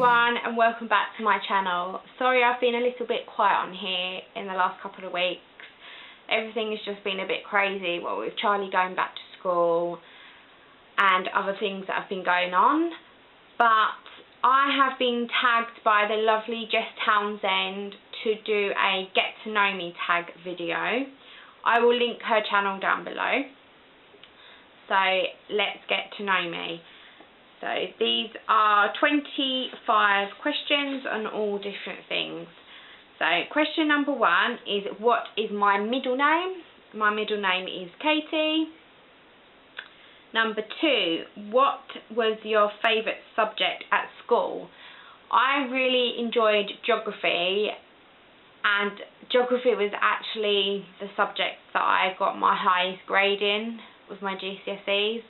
everyone and welcome back to my channel. Sorry I've been a little bit quiet on here in the last couple of weeks. Everything has just been a bit crazy, well, with Charlie going back to school and other things that have been going on. But I have been tagged by the lovely Jess Townsend to do a get to know me tag video. I will link her channel down below. So let's get to know me. So these are 25 questions on all different things. So question number 1 is, what is my middle name? My middle name is Katie. Number 2, what was your favourite subject at school? I really enjoyed geography, and geography was actually the subject that I got my highest grade in with my GCSEs.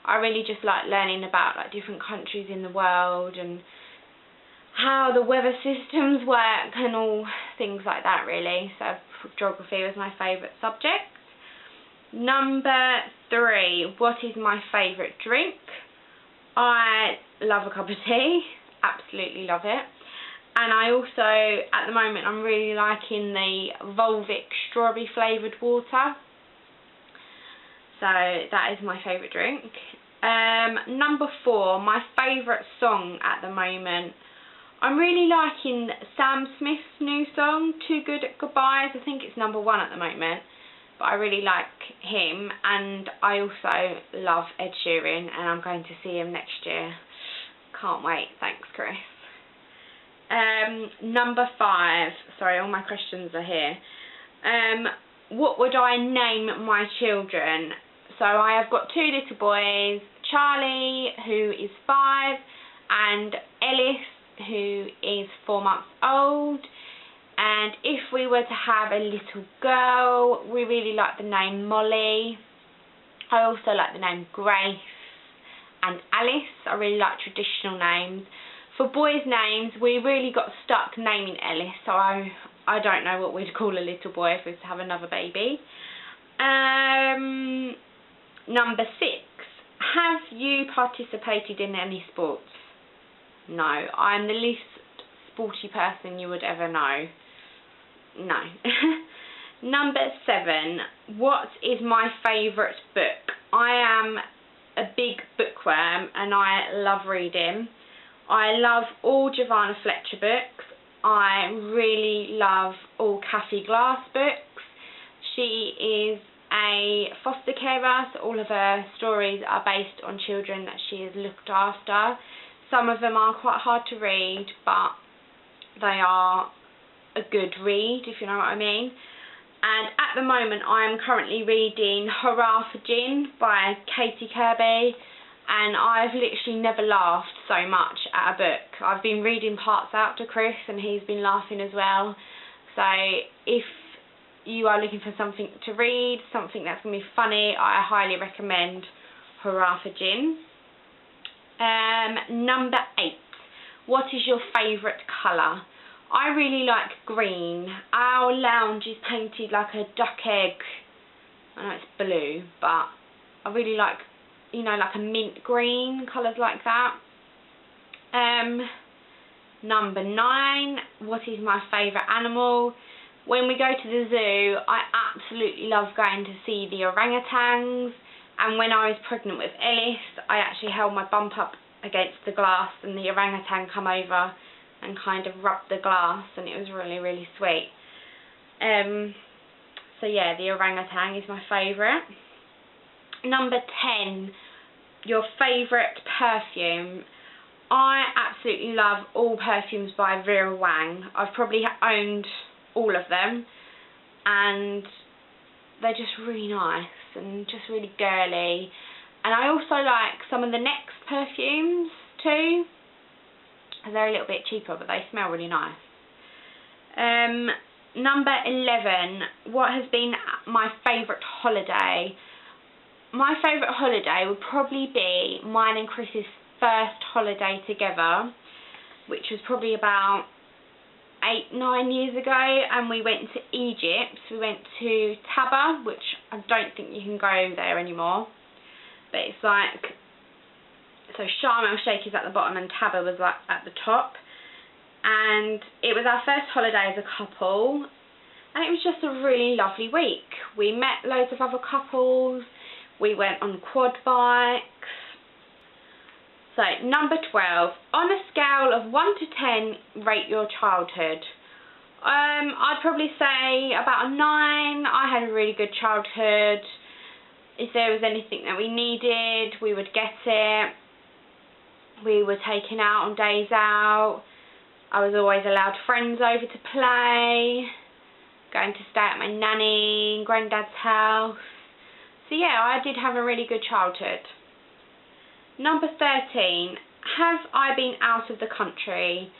I really just like learning about different countries in the world and how the weather systems work and all things like that, really. So geography was my favourite subject. Number 3, what is my favourite drink? I love a cup of tea, absolutely love it. And I also, at the moment, I'm really liking the Volvic strawberry flavoured water. So that is my favourite drink. Number 4, my favourite song at the moment. I'm really liking Sam Smith's new song, Too Good at Goodbyes. I think it's number 1 at the moment. But I really like him, and I also love Ed Sheeran, and I'm going to see him next year. Can't wait. Thanks, Chris. Number 5. Sorry, all my questions are here. What would I name my children? So I have got 2 little boys, Charlie, who is 5, and Ellis, who is 4 months old. And if we were to have a little girl, we really like the name Molly. I also like the name Grace and Alice. I really like traditional names. For boys' names, we really got stuck naming Ellis, so I don't know what we'd call a little boy if we were to have another baby. Number 6, have you participated in any sports? No, I'm the least sporty person you would ever know. No. Number 7, what is my favourite book? I am a big bookworm and I love reading. I love all Giovanna Fletcher books. I really love all Kathy Glass books. She is a foster carer, so all of her stories are based on children that she has looked after. Some of them are quite hard to read, but they are a good read, if you know what I mean. And at the moment I am currently reading Hurrah for Gin by Katie Kirby, and I've literally never laughed so much at a book. I've been reading parts out to Chris and he's been laughing as well. So if you are looking for something to read, something that's going to be funny, I highly recommend Hurrah for Gin. Number 8, what is your favourite colour? I really like green. Our lounge is painted like a duck egg. I know it's blue, but I really like, you know, like a mint green, colours like that. Number 9, what is my favourite animal? When we go to the zoo, I absolutely love going to see the orangutans. And when I was pregnant with Ellis, I actually held my bump up against the glass and the orangutan come over and kind of rubbed the glass, and it was really, really sweet. So yeah, the orangutan is my favourite. Number 10, your favourite perfume. I absolutely love all perfumes by Vera Wang. I've probably owned all of them, and they're just really nice and just really girly. And I also like some of the NYX perfumes too. They're a little bit cheaper, but they smell really nice. Number 11, what has been my favourite holiday? My favourite holiday would probably be mine and Chris's first holiday together, which was probably about 8-9 years ago, and we went to Egypt. We went to Taba, which I don't think you can go there anymore, but it's like So Charmel Shake is at the bottom and Tabba was at the top. And it was our first holiday as a couple, and it was just a really lovely week. We met loads of other couples, we went on quad bikes. So number 12, on a scale of 1 to 10, rate your childhood. I'd probably say about a 9. I had a really good childhood. If there was anything that we needed, we would get it. We were taken out on days out. I was always allowed friends over to play, going to stay at my nanny and granddad's house. So yeah, I did have a really good childhood. Number 13, have I been out of the country?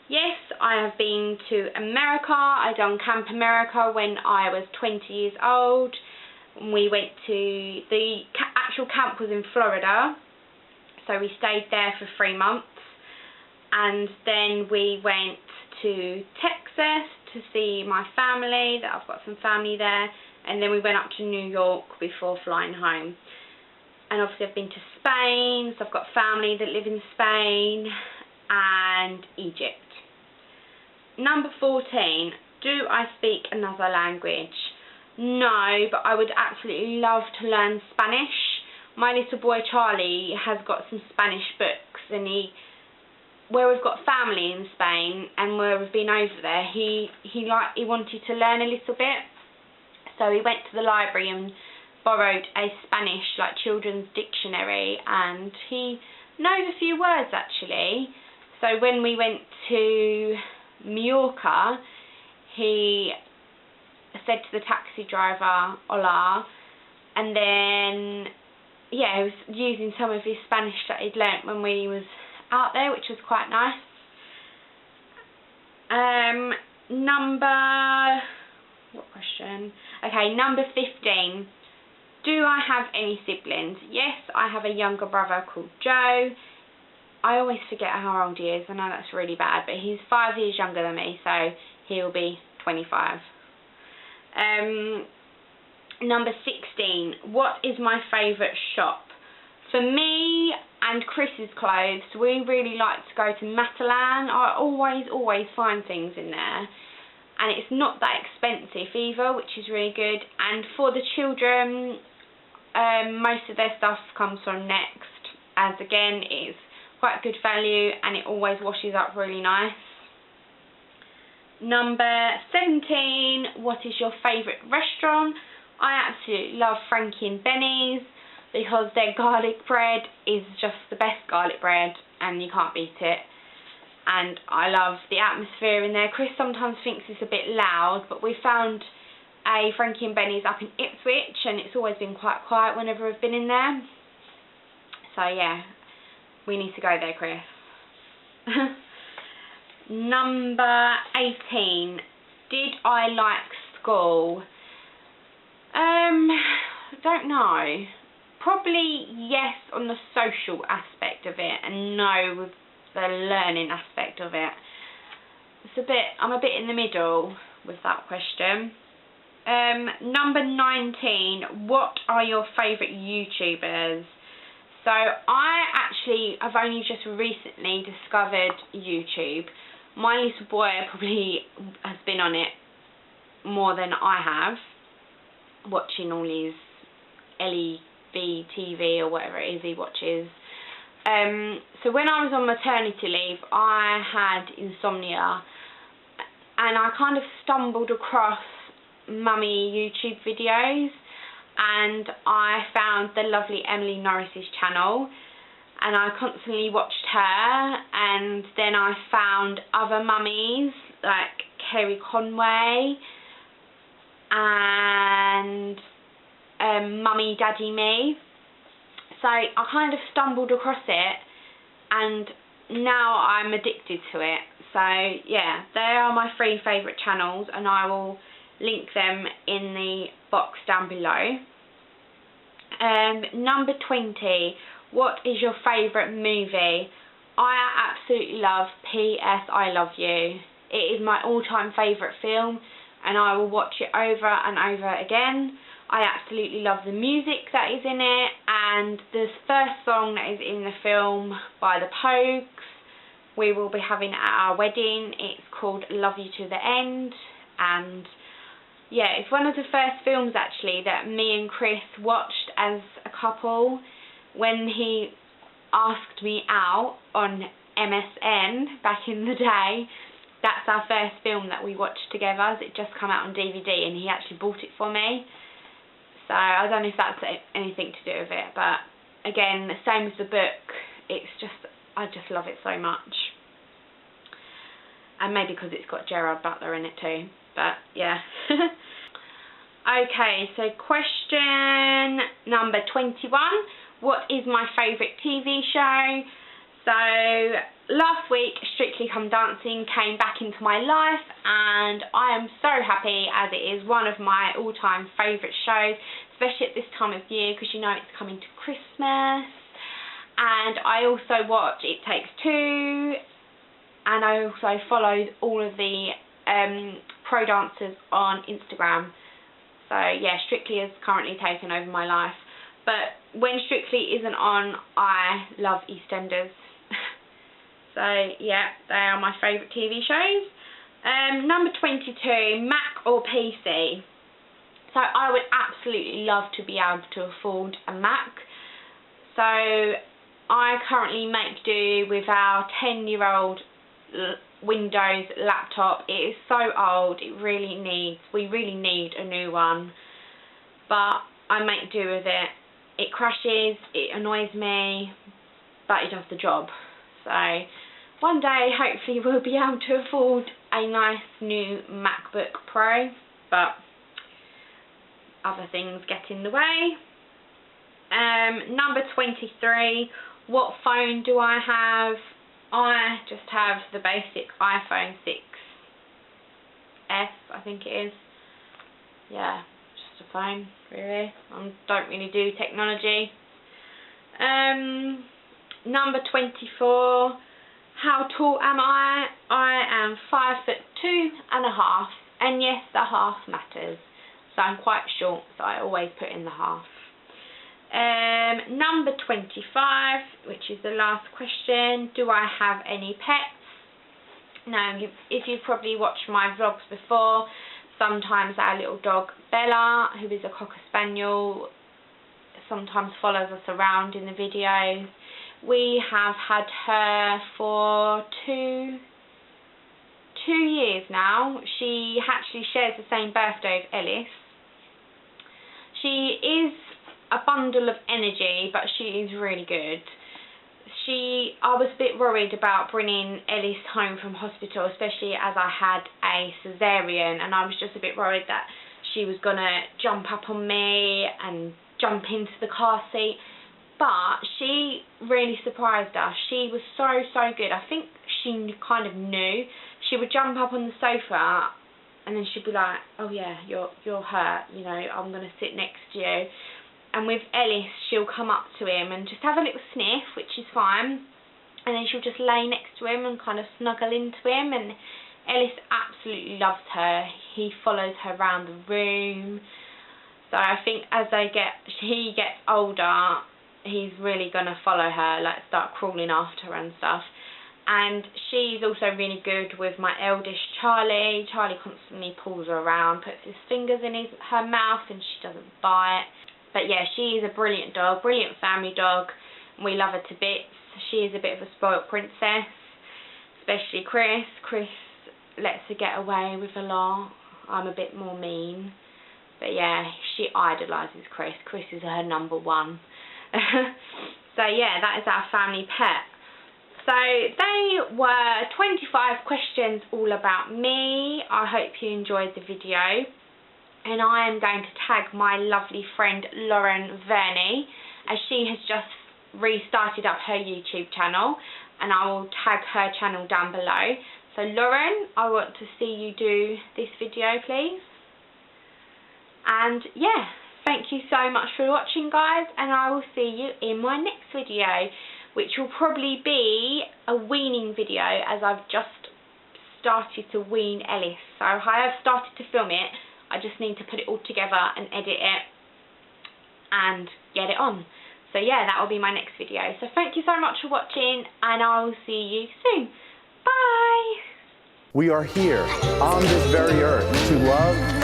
Yes, I have been to America. I done Camp America when I was 20 years old. We went to, the actual camp was in Florida, so we stayed there for 3 months. And then we went to Texas to see my family, that I've got some family there, and then we went up to New York before flying home. And obviously I've been to Spain, so I've got family that live in Spain and Egypt. Number 14, do I speak another language? No, but I would absolutely love to learn Spanish. My little boy Charlie has got some Spanish books, and where we've got family in Spain and where we've been over there, he wanted to learn a little bit, so he went to the library and borrowed a Spanish children's dictionary, and he knows a few words actually. So when we went to Mallorca, he said to the taxi driver hola, and then yeah, he was using some of his Spanish that he'd learnt when we was out there, which was quite nice. What question? Okay, number 15. Do I have any siblings? Yes, I have a younger brother called Joe. I always forget how old he is. I know that's really bad, but he's 5 years younger than me, so he'll be 25. Number 16. What is my favourite shop? For me and Chris's clothes, we really like to go to Matalan. I always find things in there. And it's not that expensive either, which is really good. And for the children, most of their stuff comes from Next, as again, it's quite good value and it always washes up really nice. Number 17, what is your favourite restaurant? I absolutely love Frankie and Bennys, because their garlic bread is just the best garlic bread and you can't beat it. And I love the atmosphere in there. Chris sometimes thinks it's a bit loud, but we found a Frankie and Bennys up in Ipswich and it's always been quite quiet whenever we've been in there. So yeah, we need to go there, Chris. Number 18, did I like school? Don't know. Probably yes on the social aspect of it, and no with the learning aspect of it. I'm a bit in the middle with that question. Number 19, what are your favourite YouTubers? So I actually have only just recently discovered YouTube. My little boy probably has been on it more than I have, watching all his Ellie TV or whatever it is he watches. So when I was on maternity leave, I had insomnia, and I kind of stumbled across mummy YouTube videos, and I found the lovely Emily Norris's channel, and I constantly watched her. And then I found other mummies like Kerry Conway and Mummy Daddy Me. So I kind of stumbled across it, and now I'm addicted to it. So yeah, they are my 3 favourite channels, and I will link them in the box down below. Number 20, what is your favourite movie? I absolutely love P.S. I Love You. It is my all-time favourite film, and I will watch it over and over again. I absolutely love the music that is in it, and the first song that is in the film by the Pogues we will be having at our wedding. It's called Love You to the End, and yeah, it's one of the first films actually that me and Chris watched as a couple. When he asked me out on MSN back in the day, that's our first film that we watched together. It just come out on DVD and he actually bought it for me. So I don't know if that's anything to do with it, but again, the same as the book, it's just, I just love it so much. And maybe because it's got Gerard Butler in it too, but yeah. Okay, so question number 21. What is my favourite TV show? So last week, Strictly Come Dancing came back into my life, and I am so happy, as it is one of my all-time favourite shows, especially at this time of year, because you know it's coming to Christmas. And I also watch It Takes Two, and I also follow all of the pro dancers on Instagram. So yeah, Strictly has currently taken over my life. But when Strictly isn't on, I love EastEnders. So yeah, they are my favourite TV shows. Number 22, Mac or PC? So I would absolutely love to be able to afford a Mac. So I currently make do with our 10-year-old Windows laptop. It is so old, we really need a new one. But I make do with it. It crashes, it annoys me, but it does the job. So one day hopefully we'll be able to afford a nice new MacBook Pro, but other things get in the way. Number 23, what phone do I have? I just have the basic iPhone 6S, I think it is. Yeah, just a phone, really. I don't really do technology. Number 24, how tall am I? I am 5'2½", and yes, the half matters. So I'm quite short, so I always put in the half. Number 25, which is the last question, do I have any pets? Now, if you've probably watched my vlogs before, sometimes our little dog Bella, who is a Cocker Spaniel, sometimes follows us around in the videos. We have had her for two years now. She actually shares the same birthday as Ellis. She is a bundle of energy, but she is really good. I was a bit worried about bringing Ellis home from hospital, especially as I had a cesarean, and I was just a bit worried that she was going to jump up on me and jump into the car seat. But she really surprised us. She was so good. I think she kind of knew. She would jump up on the sofa and then she'd be like, oh yeah, you're hurt, you know, I'm going to sit next to you. And with Ellis, she'll come up to him and just have a little sniff, which is fine. And then she'll just lay next to him and kind of snuggle into him. And Ellis absolutely loves her. He follows her around the room. So I think as he gets older, he's really going to follow her, like start crawling after her and stuff. And she's also really good with my eldest Charlie. Charlie constantly pulls her around, puts his fingers in her mouth, and she doesn't bite. But yeah, she is a brilliant dog, brilliant family dog. We love her to bits. She is a bit of a spoilt princess, especially Chris. Chris lets her get away with a lot. I'm a bit more mean. But yeah, she idolises Chris. Chris is her number one. So yeah, that is our family pet. So they were 25 questions all about me. I hope you enjoyed the video. And I am going to tag my lovely friend Lauren Verney, as she has just restarted up her YouTube channel, and I will tag her channel down below. So Lauren, I want to see you do this video, please. And yeah, thank you so much for watching, guys, and I will see you in my next video, which will probably be a weaning video, as I've just started to wean Ellis. So I have started to film it. I just need to put it all together and edit it, and get it on. So yeah, that will be my next video. So thank you so much for watching, and I'll see you soon. Bye! We are here on this very earth to love,